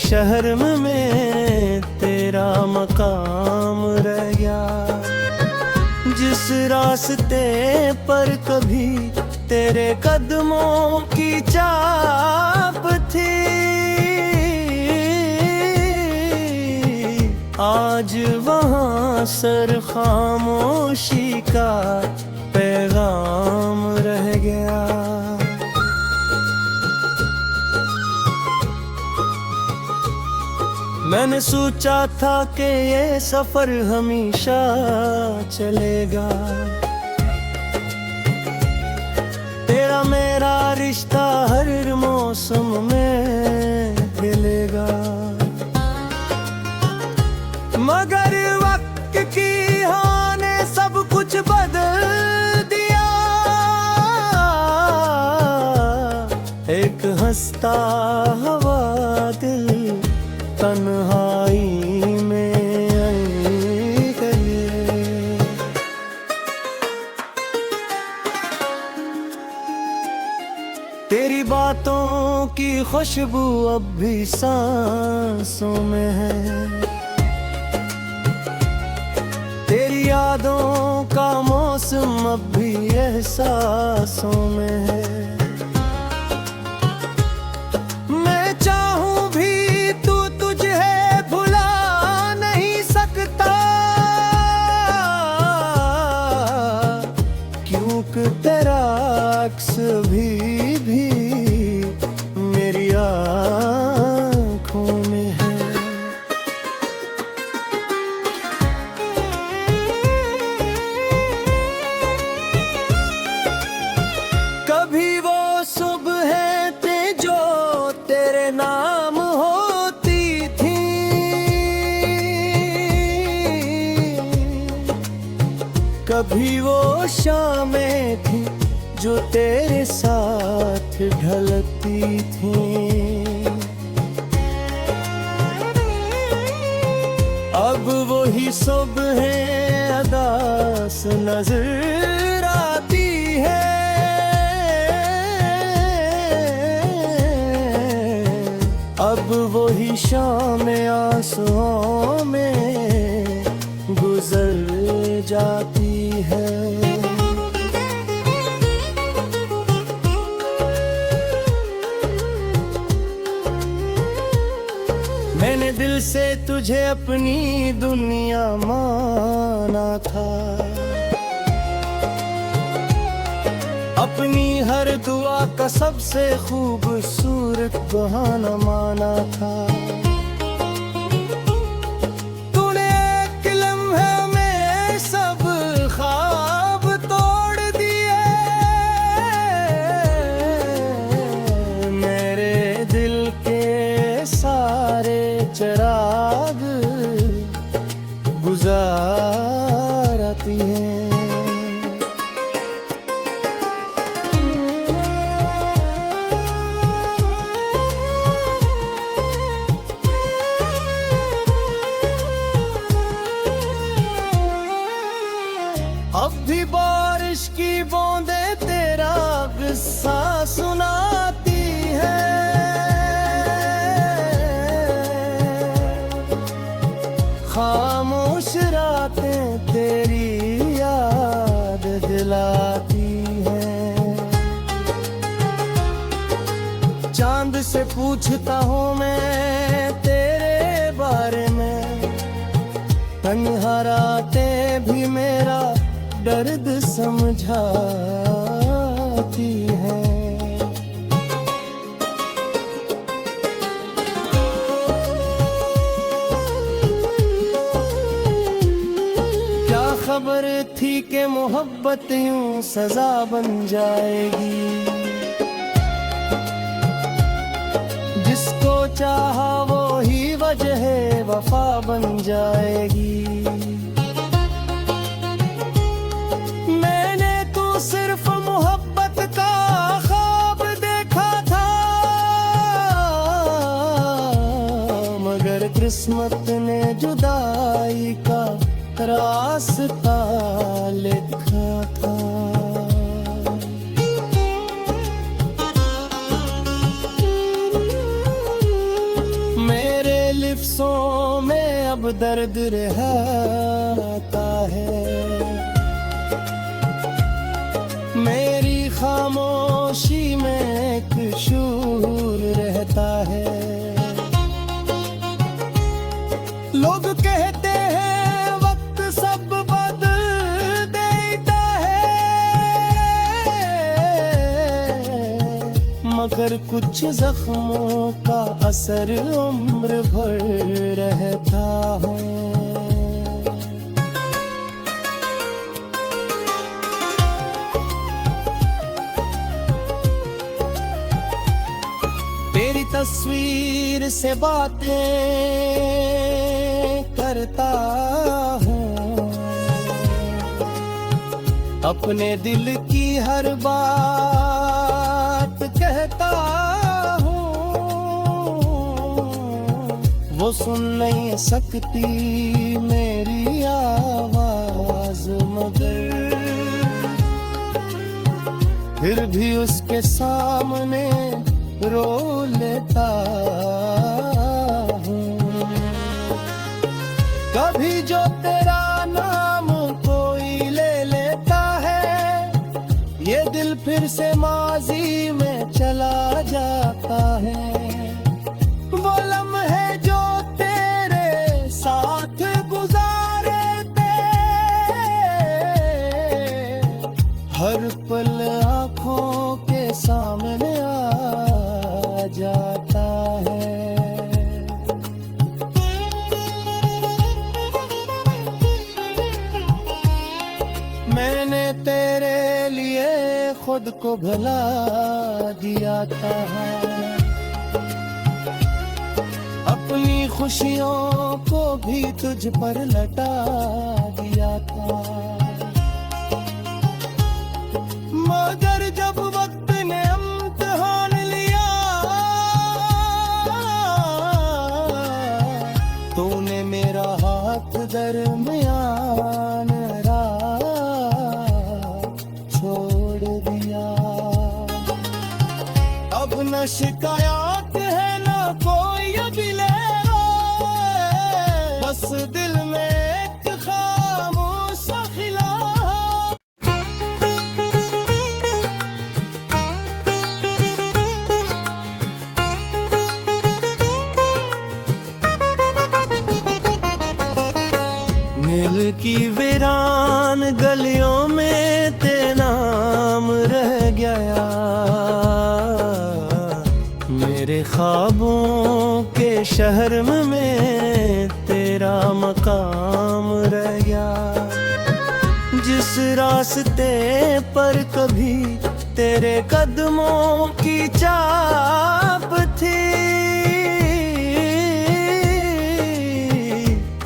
शहर में तेरा मकाम रह गया। जिस रास्ते पर कभी तेरे कदमों की चाप थी, आज वहाँ सर खामोशी का पैगाम रह गया। मैंने सोचा था कि ये सफर हमेशा चलेगा, तेरा मेरा रिश्ता हर मौसम में खिलेगा। मगर वक्त की हाँ ने सब कुछ बदल दिया। एक हंसता हवा दिल तन्हाई में आई गए। तेरी बातों की खुशबू अब भी सांसों में है, तेरी यादों का मौसम अब भी एहसासों में है। मैं चाहूं भी तू तुझे भुला नहीं सकता, क्योंकि तेरा अक्स भी मेरी आँखों में है। कभी वो सुबह थे जो तेरे नाम होती थी, कभी वो शामें थी जो तेरे साथ ढलती थी। अब वही सुबह अदास नजर आती है, अब वही शाम आंसुओं में गुजर जाती है। मैंने दिल से तुझे अपनी दुनिया माना था, अपनी हर दुआ का सबसे खूबसूरत बहाना माना था। तूने एक लम्हे में सब ख्वाब तोड़ दिए, मेरे दिल के सारे चिराग गुजारती हैं। अब भी बारिश की बूंदें तेरा किस्सा सुनाती है, खामोश रातें तेरी याद दिलाती हैं। चांद से पूछता हूँ मैं तेरे बारे में, तन्हा रातें भी मेरा दर्द समझाती हैं। क्या खबर थी कि मोहब्बत यूं सजा बन जाएगी, जिसको चाहा वो ही वजह वफा बन जाएगी। सिर्फ मोहब्बत का ख्वाब देखा था, मगर किस्मत ने जुदाई का रास्ता लिखा था। मेरे दर्द रहता है। मेरी खामोशी में एक शूर रहता है। लोग कहते हैं वक्त सब बदल देता है, मगर कुछ जख्मों का असर उम्र भर रहता है। तेरी तस्वीर से बातें करता हूँ, अपने दिल की हर बात कहता हूँ। वो सुन नहीं सकती मेरी आवाज, मगर फिर भी उसके सामने रो लेता हूँ। कभी जो तेरा नाम कोई ले लेता है, ये दिल फिर से माजी में चला जाता है। वो लम्हे जो तेरे साथ गुजारे थे, हर पल आँखों के सामने आ जाता है। मैंने तेरे लिए खुद को भुला दिया था, अपनी खुशियों को भी तुझ पर लटा दिया था। मगर जब वक्त ने इम्तिहान लिया, तूने मेरा हाथ दरमियान छोड़ दिया। अब न शिकायत है न कोई गिला, बस दिल में एक खामोश खिला। दिल की वीरान गलियों में तेरा नाम रह गया, मेरे ख्वाबों के शहर में तेरा मकाम रह गया। जिस रास्ते पर कभी तेरे कदमों की चाप थी,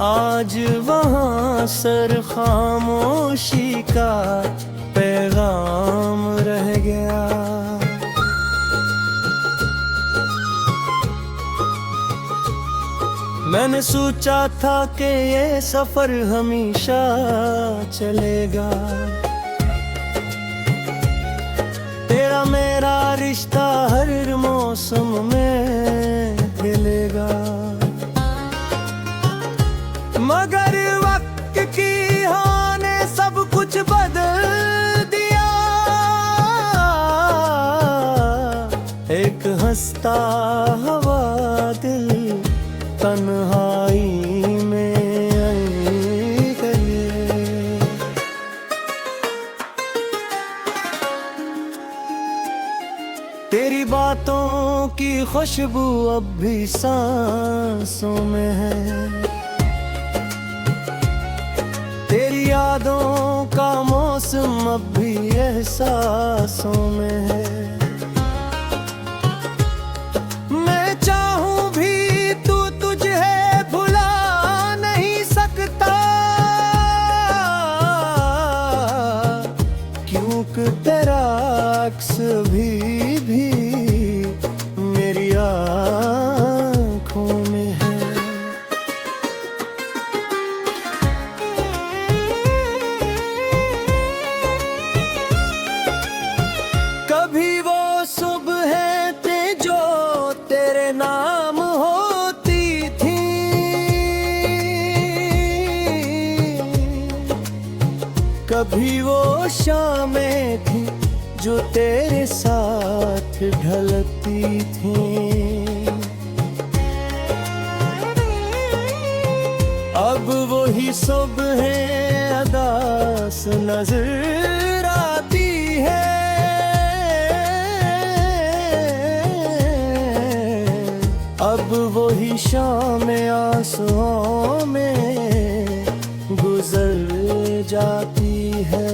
आज वहाँ सर खामोशी का पैगाम रह गया। मैंने सोचा था कि ये सफर हमेशा चलेगा, तेरा मेरा रिश्ता हर मौसम में खिलेगा। मगर वक्त की हाँ ने सब कुछ बदल दिया, एक हंसता हवा दिल तन्हाई में गए। तेरी बातों की खुशबू अब भी सांसों में है, तेरी यादों का मौसम अब भी एहसासों में है। मैं चाहूं भी तू तुझे भुला नहीं सकता, क्योंकि तेरा अक्स भी मेरी आँखों में है। कभी वो सुबह थे जो तेरे नाम होती थी, भी वो शामें थी जो तेरे साथ ढलती थी। अब वही सुबह अदास नजर आती है। अब वही शाम आंसुओं में गुजर जाती है।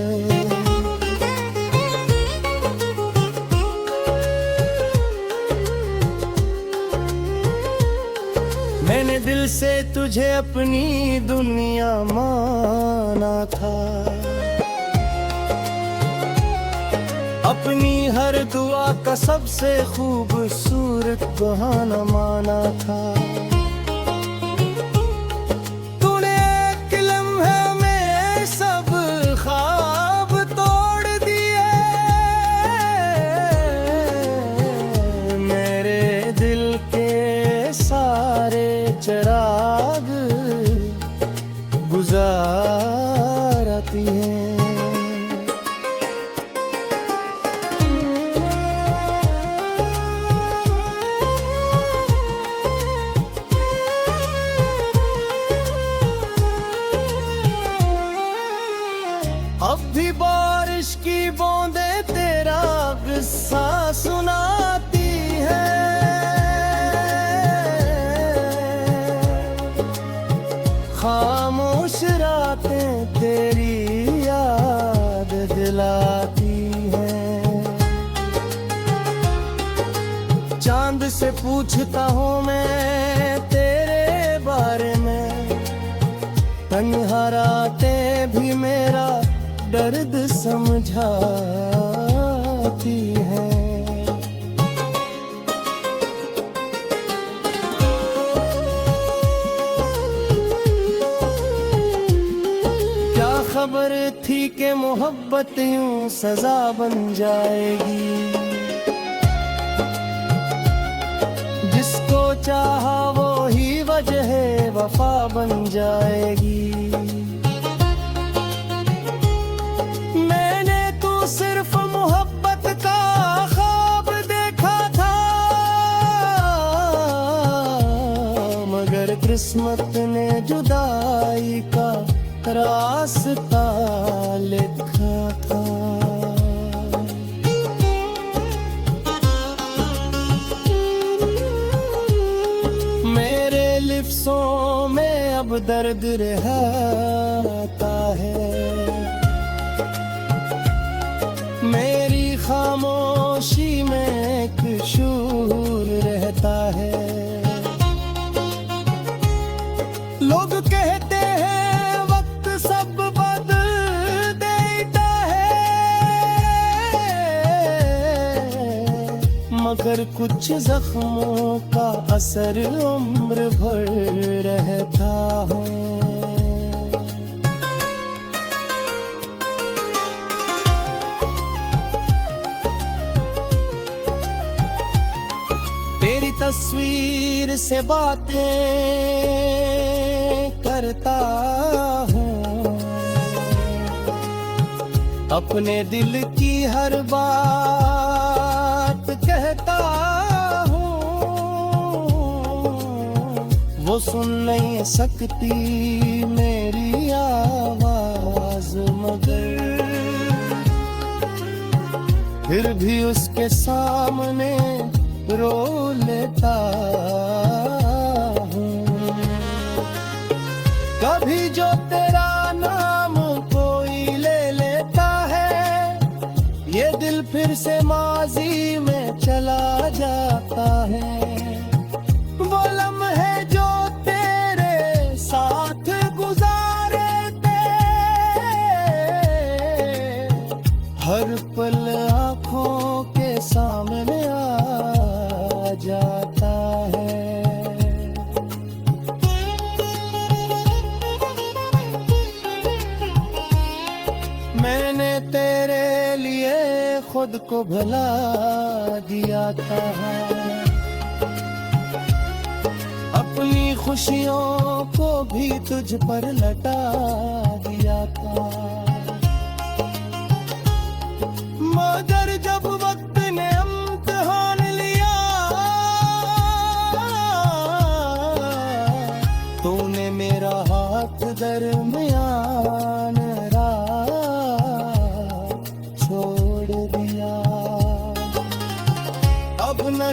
मैंने दिल से तुझे अपनी दुनिया माना था, अपनी हर दुआ का सबसे खूबसूरत बहाना माना था। तूने एक लम्हे में सब ख्वाब तोड़ दिए, मेरे दिल के सारे चिराग गुजारती हैं। अब भी बारिश की बूंदें तेरा किस्सा सुनाती है। खामोश रातें तेरी याद दिलाती हैं। चांद से पूछता हूँ मैं तेरे बारे में, तन्हा रातें भी मेरा दर्द समझाती है। क्या खबर थी कि मोहब्बत यूं सजा बन जाएगी, जिसको चाहा वो ही वजह वफा बन जाएगी। सिर्फ मोहब्बत का ख्वाब देखा था, मगर किस्मत ने जुदाई का रास्ता लिखा था। मेरे लिफ्ज़ों में अब दर्द रहता है, मेरी खामोशी में एक शूर रहता है। लोग कहते हैं वक्त सब बदल देता है, मगर कुछ जख्मों का असर उम्र भर रहता है। तेरी तस्वीर से बातें करता हूँ, अपने दिल की हर बात कहता हूँ। वो सुन नहीं सकती मेरी आवाज, मगर फिर भी उसके सामने रो लेता हूँ। कभी जो तेरा नाम कोई ले लेता है, ये दिल फिर से माजी में चला जाता है। वो लम्हे जो तेरे साथ गुजारे थे, हर पल आँखों के सामने जाता है। मैंने तेरे लिए खुद को भुला दिया था, अपनी खुशियों को भी तुझ पर लटा दिया था।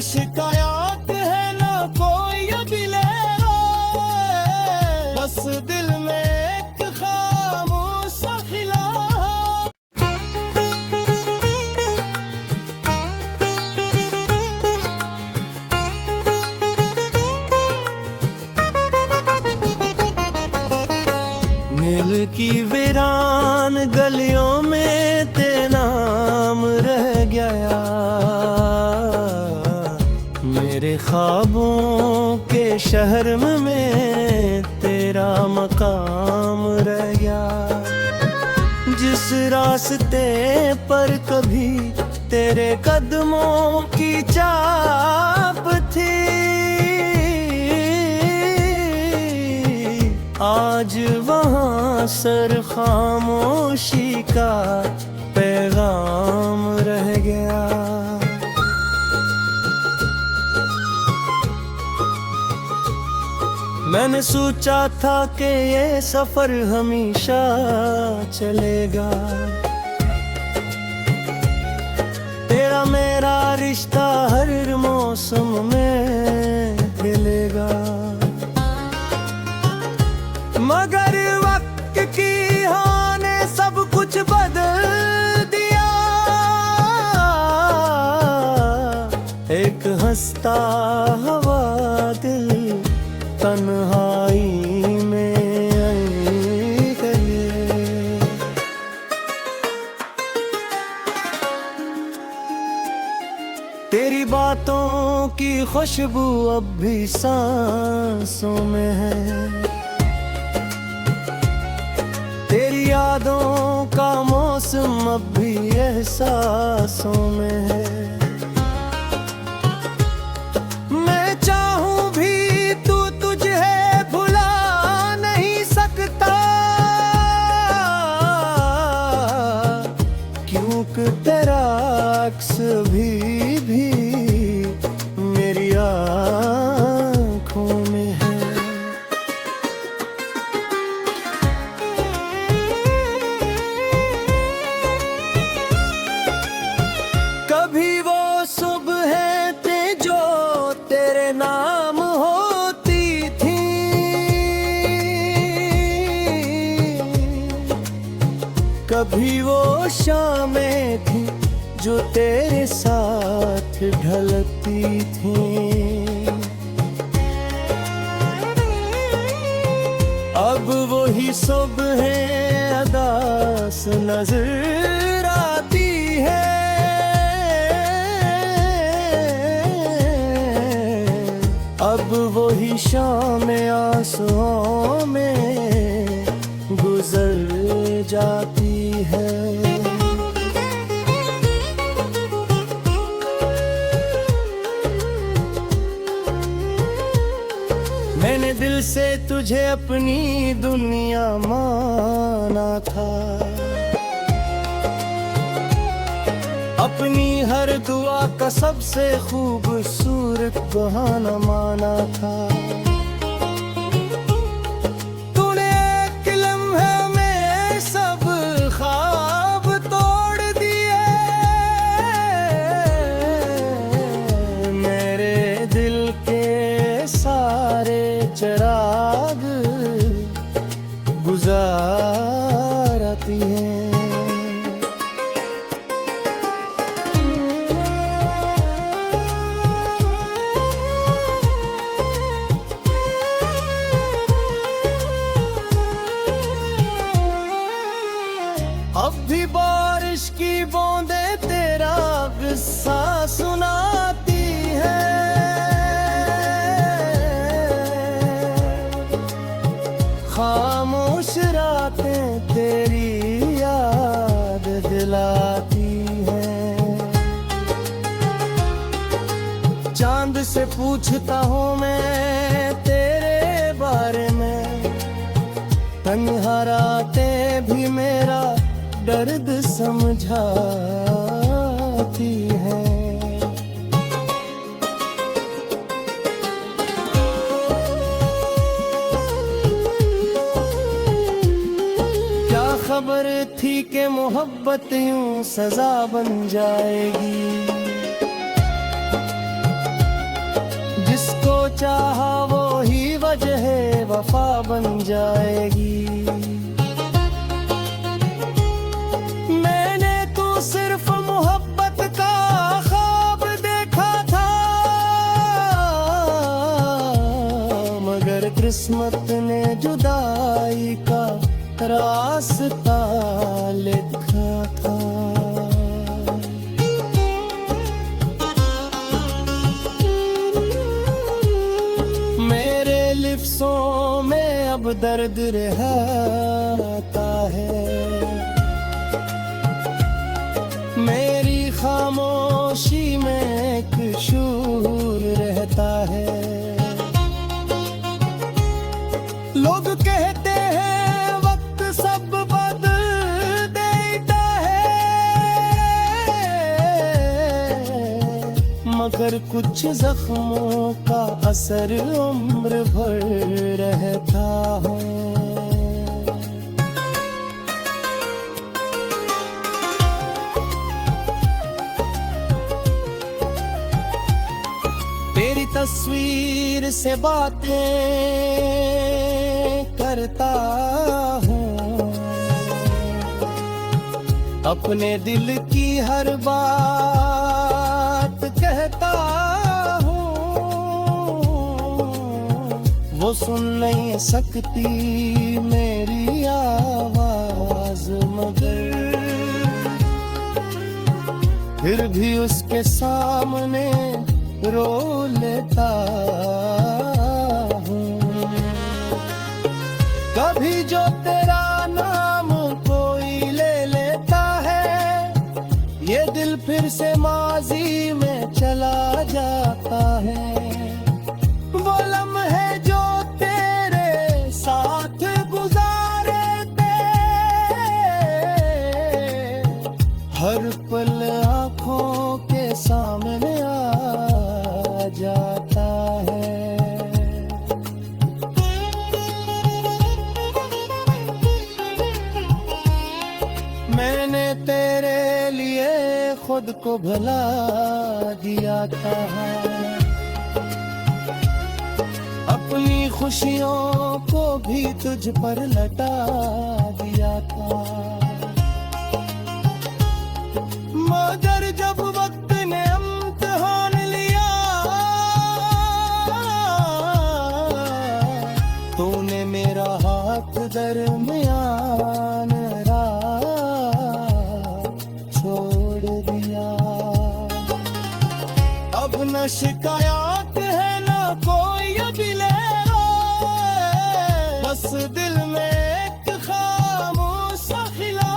शिकायत है ना कोई अभिले, बस दिल में एक खामोश खिला। मिल की वीरान गलियों में तेरा नाम रह गया, मेरे ख्वाबों के शहर में तेरा मकाम रह गया। जिस रास्ते पर कभी तेरे कदमों की चाप थी, आज वहाँ सर खामोशी का पैगाम रह गया। मैंने सोचा था कि ये सफर हमेशा चलेगा, तेरा मेरा रिश्ता हर मौसम में खिलेगा। मगर वक्त की हार ने सब कुछ बदल दिया, एक हंसता हुआ दिल तन्हाई में गए। तेरी बातों की खुशबू अब भी सांसों में है, तेरी यादों का मौसम अब भी एहसासों में है। मैं चाहूं भी तू तुझे भुला नहीं सकता, क्योंकि तेरा अक्स भी मेरी आँखों में है। कभी वो सुबह थे जो तेरे नाम होती थी, कभी वो शामें थी जो तेरे साथ ढलती थी। अब वही सुबह अदास नजर आती है, अब वही शाम आंसुओं में गुजर जाती है। मैंने दिल से तुझे अपनी दुनिया माना था, अपनी हर दुआ का सबसे खूबसूरत बहाना माना था। तूने एक लम्हे में सब ख्वाब तोड़ दिए, मेरे दिल के सारे चिराग गुजारती हैं। अब भी बारिश की बूंदें तेरा किस्सा सुनाती है, खामोश रातें तेरी याद दिलाती हैं। चांद से पूछता हूँ मैं तेरे बारे में, तन्हा रातें भी मेरा दर्द समझाती है। क्या खबर थी कि मोहब्बत यूं सजा बन जाएगी, चाहा वो ही वजह वफा बन जाएगी। मैंने तो सिर्फ मोहब्बत का ख्वाब देखा था, मगर किस्मत ने जुदाई का रास्ता लिखा था। मेरे लिफ्ज़ों में अब दर्द रहता है, मेरी खामोशी में एक शूर रहता है। लोग कहते हैं वक्त सब बदल देता है, मगर कुछ जख्मों का असर उम्र भर रहता है। तेरी तस्वीर से बातें करता हूँ, अपने दिल की हर बात कहता हूँ। वो सुन नहीं सकती मेरी आवाज, मगर फिर भी उसके सामने रो लेता हूँ। कभी जो तेरा नाम कोई ले लेता है, ये दिल फिर से माजी में चला जाता है। वो लम्हे जो तेरे साथ गुजारे थे, हर पल आँखों के सामने आ जाता है। मैंने तेरे लिए खुद को भुला दिया था, अपनी खुशियों को भी तुझ पर लटा दिया था। मगर जब वक्त ने इम्तिहान लिया, तूने मेरा हाथ दरमियान छोड़ दिया। अब न शिकायत है न कोई अबिले, बस दिल में एक खामोश खिला।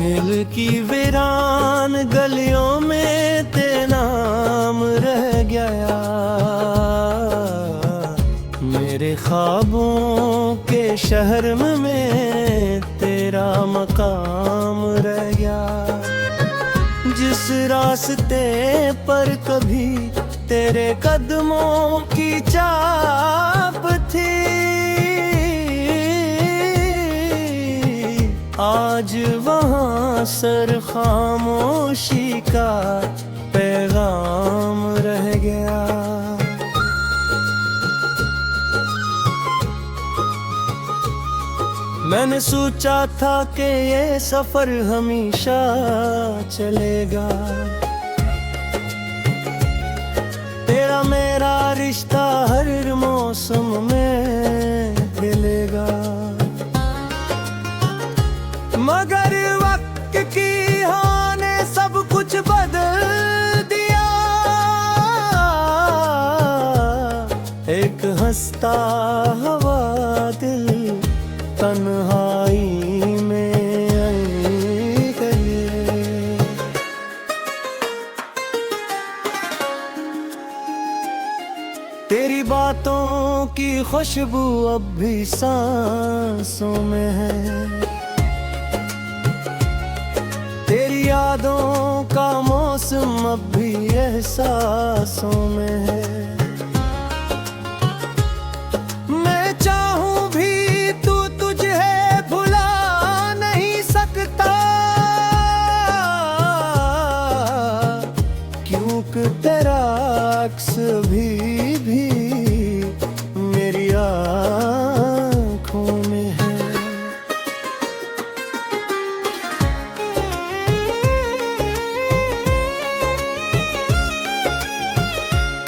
दिल की वीरान गलियों में तेरा नाम रह गया, मेरे ख्वाबों के शहर में तेरा मकाम रह गया। जिस रास्ते पर कभी तेरे कदमों की चाप थी, आज वहाँ सर खामोशी का पैगाम रह गया। मैंने सोचा था कि ये सफर हमेशा चलेगा, तेरा मेरा रिश्ता हर मौसम में मिलेगा। मगर वक्त की हाँ ने सब कुछ बदल दिया, एक हंसता हवा दिल तन्हाई में गए। तेरी बातों की खुशबू अब भी सांसों में है, तेरी यादों का मौसम अब भी एहसासों में है। मैं चाहूं भी तेरा अक्स भी मेरी आँखों में है।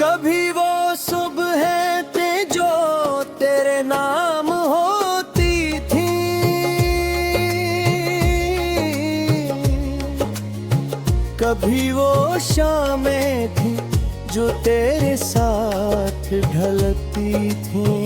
कभी वो सुबह थे जो तेरे नाम होती थी, कभी वो शामें थी जो तेरे साथ ढलती थी।